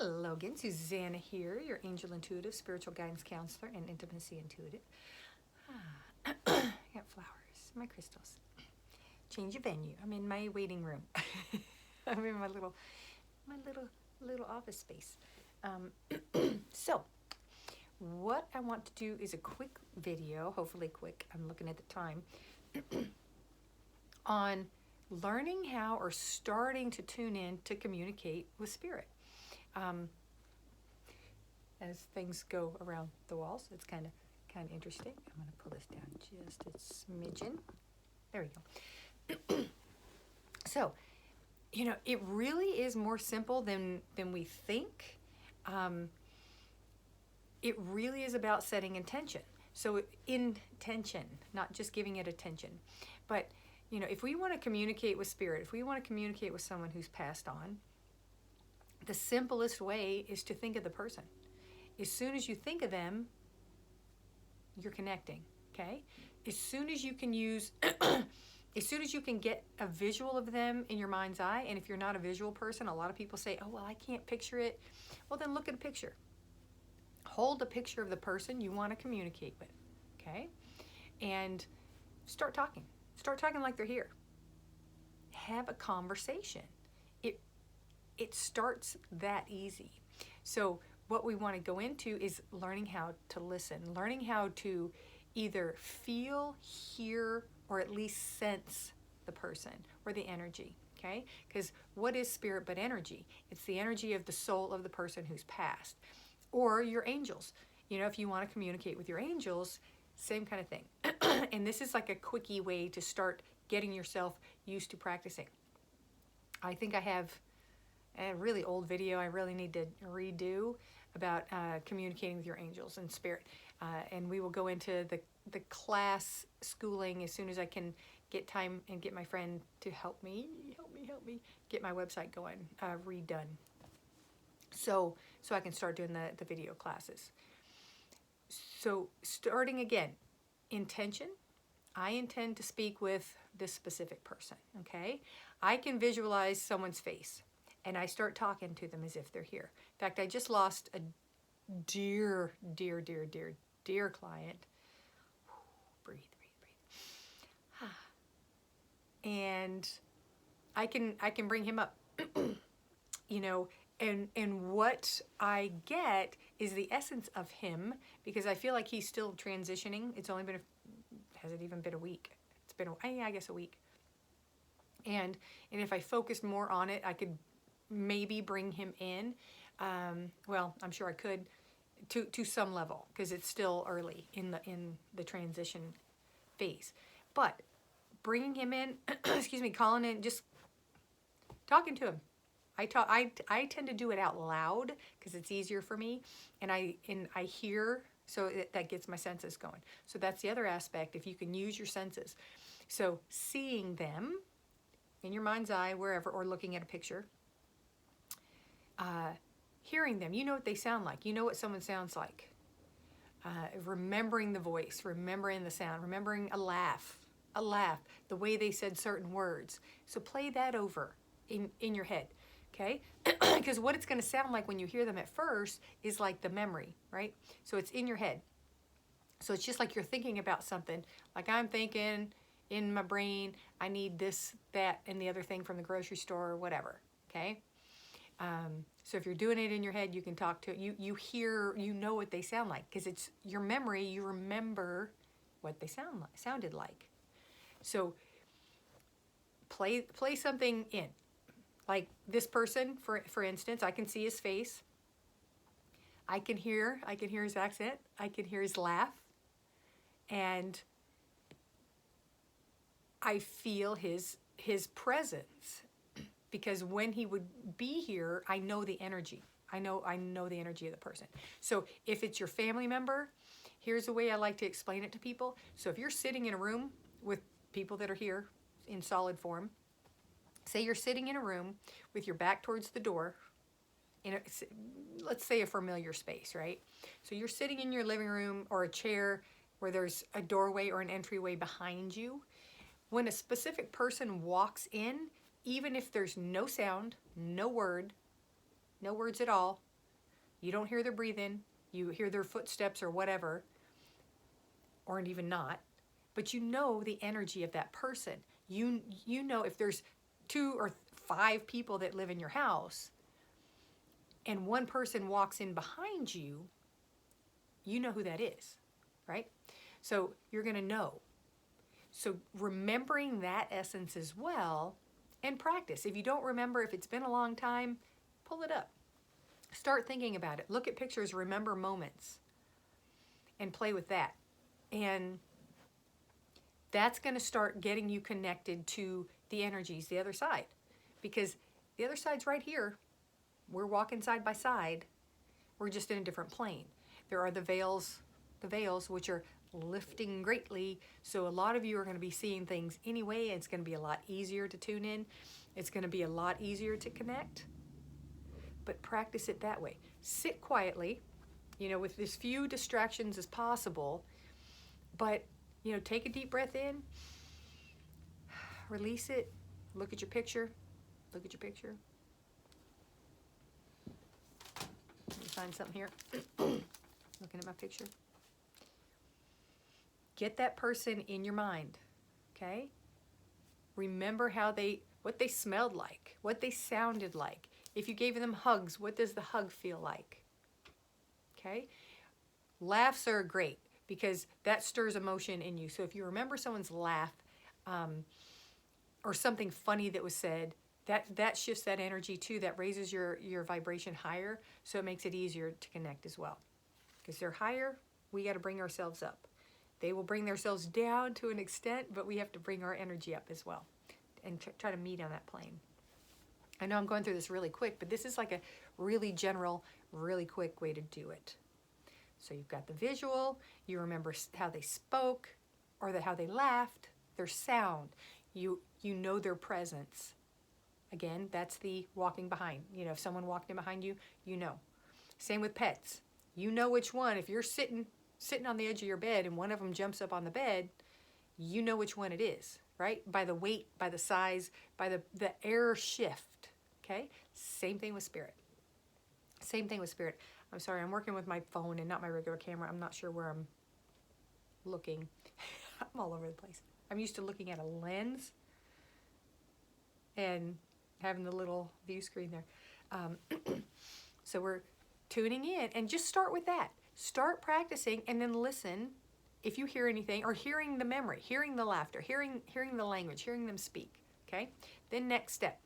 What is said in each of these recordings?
Hello again, Susanna here, your angel intuitive, spiritual guidance counselor, and intimacy intuitive. I got flowers, my crystals. Change of venue. I'm in my waiting room. I'm in my little office space. So, what I want to do is a quick video, hopefully quick. I'm looking at the time on learning how or starting to tune in to communicate with spirit. As things go around the walls, it's kind of interesting. I'm going to pull this down just a smidgen. There we go. So, it really is more simple than we think. It really is about setting intention. So intention, not just giving it attention. But, if we want to communicate with spirit, if we want to communicate with someone who's passed on, the simplest way is to think of the person. As soon as you think of them, you're connecting, okay? As soon as you can use, as soon as you can get a visual of them in your mind's eye, and if you're not a visual person, a lot of people say, oh, well, I can't picture it. Well, then look at a picture. Hold a picture of the person you want to communicate with, okay? And start talking. Start talking like they're here. Have a conversation. It starts that easy. So what we want to go into is learning how to listen, learning how to either feel, hear, or at least sense the person or the energy, okay? Because what is spirit but energy? It's the energy of the soul of the person who's passed. Or your angels. If you want to communicate with your angels, same kind of thing. And this is like a quickie way to start getting yourself used to practicing. I think I have a really old video I really need to redo about communicating with your angels and spirit. And we will go into the class schooling as soon as I can get time and get my friend to help me get my website going, redone. So I can start doing the video classes. So starting again, intention. I intend to speak with this specific person, okay? I can visualize someone's face, and I start talking to them as if they're here. In fact, I just lost a dear client. Breathe. And I can bring him up, and what I get is the essence of him, because I feel like he's still transitioning. It's only been, has it even been a week? It's been, I guess, a week. And if I focused more on it, I could maybe bring him in. Well, I'm sure I could to some level, because it's still early in the transition phase. But bringing him in, calling in, just talking to him. I tend to do it out loud because it's easier for me, and I hear, so that gets my senses going. So that's the other aspect, if you can use your senses. So seeing them in your mind's eye, wherever, or looking at a picture, hearing them, you know what they sound like, you know what someone sounds like, remembering the voice, remembering the sound, remembering a laugh, the way they said certain words. So play that over in your head. Okay, because what it's going to sound like when you hear them at first is like the memory, right? So it's in your head. So it's just like you're thinking about something. Like I'm thinking in my brain, I need this, that, and the other thing from the grocery store or whatever. Okay. So if you're doing it in your head, you can talk to it. You hear, you know what they sound like, because it's your memory. You remember what they sounded like. So play something in. Like this person, for instance, I can see his face. I can hear his accent. I can hear his laugh. And I feel his presence, because when he would be here, I know the energy. I know the energy of the person. So if it's your family member, here's the way I like to explain it to people. So if you're sitting in a room with people that are here in solid form, say you're sitting in a room with your back towards the door, let's say a familiar space, right? So you're sitting in your living room or a chair where there's a doorway or an entryway behind you. When a specific person walks in, even if there's no sound, no words at all, You don't hear their breathing. You hear their footsteps or whatever, or even not. But you know the energy of that person. You know if there's 2 or 5 people that live in your house and one person walks in behind you, you know who that is, right? So you're going to know. So remembering that essence as well, and practice. If you don't remember, if it's been a long time, pull it up. Start thinking about it. Look at pictures, remember moments, and play with that. And that's going to start getting you connected to the energies, the other side. Because the other side's right here. We're walking side by side. We're just in a different plane. There are the veils which are lifting greatly. So a lot of you are going to be seeing things anyway. It's going to be a lot easier to tune in. It's going to be a lot easier to connect. But practice it that way. Sit quietly, with as few distractions as possible. But, take a deep breath in. Release it. Look at your picture. Look at your picture. Let me find something here. Looking at my picture. Get that person in your mind, okay? Remember what they smelled like, what they sounded like. If you gave them hugs, what does the hug feel like? Okay? Laughs are great because that stirs emotion in you. So if you remember someone's laugh or something funny that was said, that shifts that energy too. That raises your vibration higher, so it makes it easier to connect as well. Because they're higher, we got to bring ourselves up. They will bring themselves down to an extent, but we have to bring our energy up as well and try to meet on that plane. I know I'm going through this really quick, but this is like a really general, really quick way to do it. So you've got the visual, you remember how they spoke or how they laughed, their sound. You know their presence. Again, that's the walking behind. If someone walked in behind you, you know. Same with pets. You know which one. If you're sitting on the edge of your bed and one of them jumps up on the bed, you know which one it is, right? By the weight, by the size, by the air shift, okay? Same thing with spirit. Same thing with spirit. I'm sorry, I'm working with my phone and not my regular camera. I'm not sure where I'm looking. I'm all over the place. I'm used to looking at a lens and having the little view screen there. So we're tuning in, and just start with that. Start practicing and then listen if you hear anything, or hearing the memory, hearing the laughter, hearing the language, hearing them speak, okay? Then next step,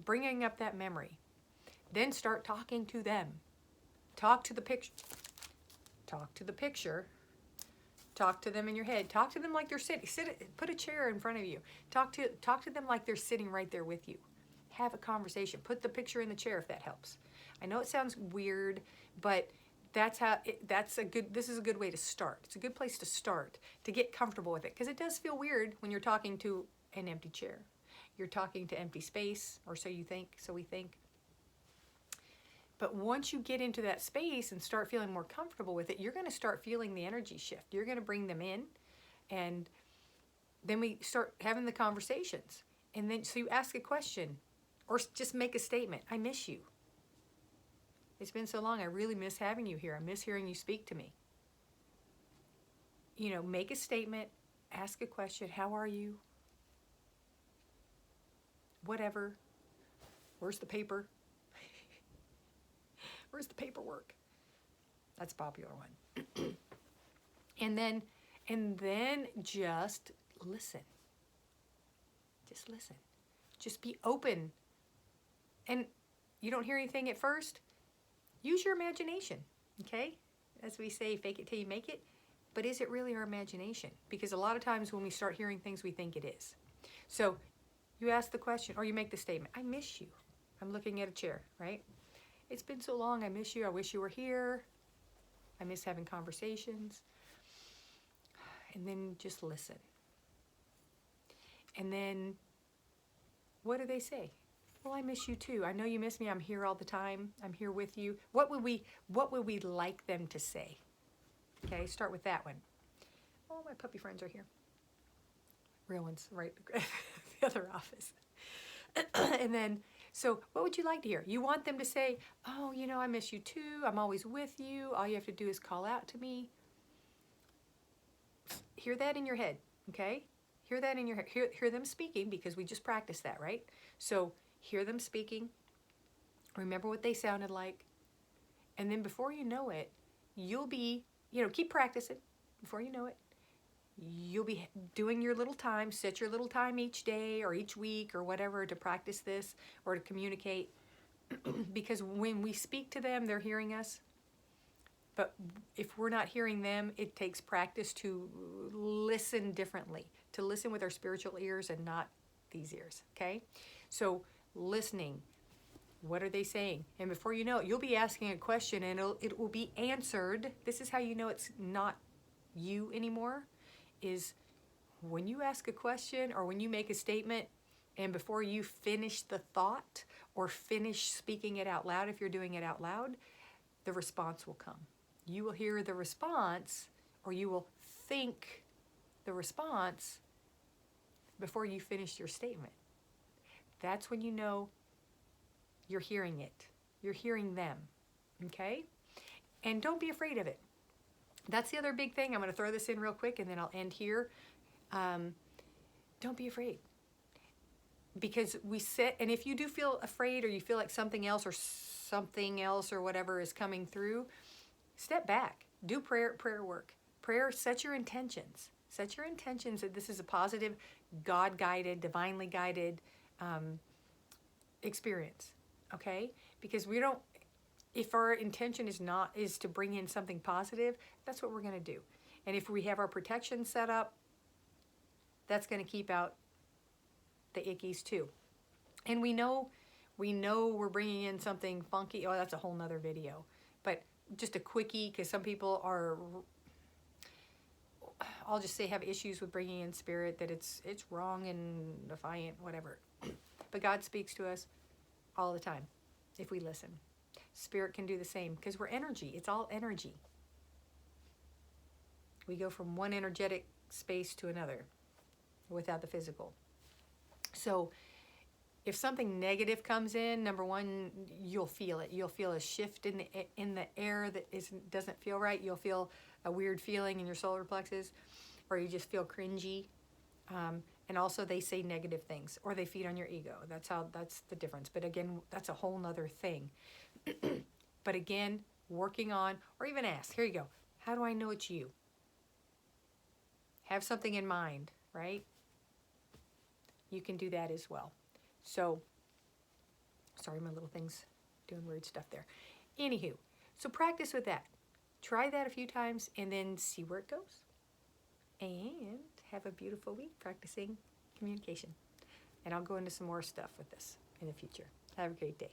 bringing up that memory. Then start talking to them. Talk to the picture. Talk to the picture. Talk to them in your head. Talk to them like they're sitting. Put a chair in front of you. Talk to them like they're sitting right there with you. Have a conversation. Put the picture in the chair if that helps. I know it sounds weird, but this is a good way to start. It's a good place to start, to get comfortable with it, because it does feel weird when you're talking to an empty chair. You're talking to empty space, or so you think, so we think. But once you get into that space and start feeling more comfortable with it, you're going to start feeling the energy shift. You're going to bring them in, and then we start having the conversations. And then so you ask a question or just make a statement. I miss you. It's been so long. I really miss having you here. I miss hearing you speak to me. Make a statement, ask a question. How are you? Whatever. Where's the paper? Where's the paperwork? That's a popular one. and then just listen. Just listen. Just be open. And you don't hear anything at first? Use your imagination, okay? As we say, fake it till you make it. But is it really our imagination? Because a lot of times when we start hearing things, we think it is. So you ask the question, or you make the statement, I miss you. I'm looking at a chair, right? It's been so long, I miss you. I wish you were here. I miss having conversations. And then just listen. And then, what do they say? Well, I miss you too. I know you miss me. I'm here all the time. I'm here with you. What would we like them to say? Okay, start with that one. Oh, my puppy friends are here. Real ones, right? The other office. And then So what would you like to hear? You want them to say, oh, you know, I miss you too. I'm always with you. All you have to do is call out to me. Hear that in your head, okay? Hear that in your head. Hear them speaking, because we just practiced that, right? So hear them speaking. Remember what they sounded like. And then before you know it, you'll be, keep practicing. Before you know it, you'll be doing your little time. Set your little time each day or each week or whatever to practice this or to communicate. Because when we speak to them, they're hearing us. But if we're not hearing them, it takes practice to listen differently, to listen with our spiritual ears and not these ears, okay? So listening, what are they saying? And before you know it, you'll be asking a question and it will be answered. This is how you know it's not you anymore, is when you ask a question or when you make a statement and before you finish the thought or finish speaking it out loud, if you're doing it out loud, the response will come. You will hear the response, or you will think the response before you finish your statement. That's when you know you're hearing it. You're hearing them, okay? And don't be afraid of it. That's the other big thing. I'm going to throw this in real quick and then I'll end here. Don't be afraid. Because we sit, and if you do feel afraid or you feel like something else or whatever is coming through, step back. Do prayer work. Prayer, set your intentions. Set your intentions that this is a positive, God-guided, divinely guided experience, okay? Because we don't, if our intention is to bring in something positive, that's what we're going to do. And if we have our protection set up, that's going to keep out the ickies too. And we know we're bringing in something funky. Oh, that's a whole nother video. But just a quickie, because some people are, I'll just say, have issues with bringing in spirit, that it's wrong and defiant, whatever. But God speaks to us all the time if we listen. Spirit can do the same, because we're energy. It's all energy. We go from one energetic space to another without the physical. So if something negative comes in, number one, you'll feel it. You'll feel a shift in the air that doesn't feel right. You'll feel a weird feeling in your solar plexus, or you just feel cringy. And also they say negative things, or they feed on your ego. That's the difference. But again, that's a whole nother thing. But again, working on, or even ask, here you go, how do I know it's you? Have something in mind, right? You can do that as well. So, sorry, my little thing's doing weird stuff there. Anywho, so practice with that. Try that a few times and then see where it goes. And have a beautiful week practicing communication. And I'll go into some more stuff with this in the future. Have a great day.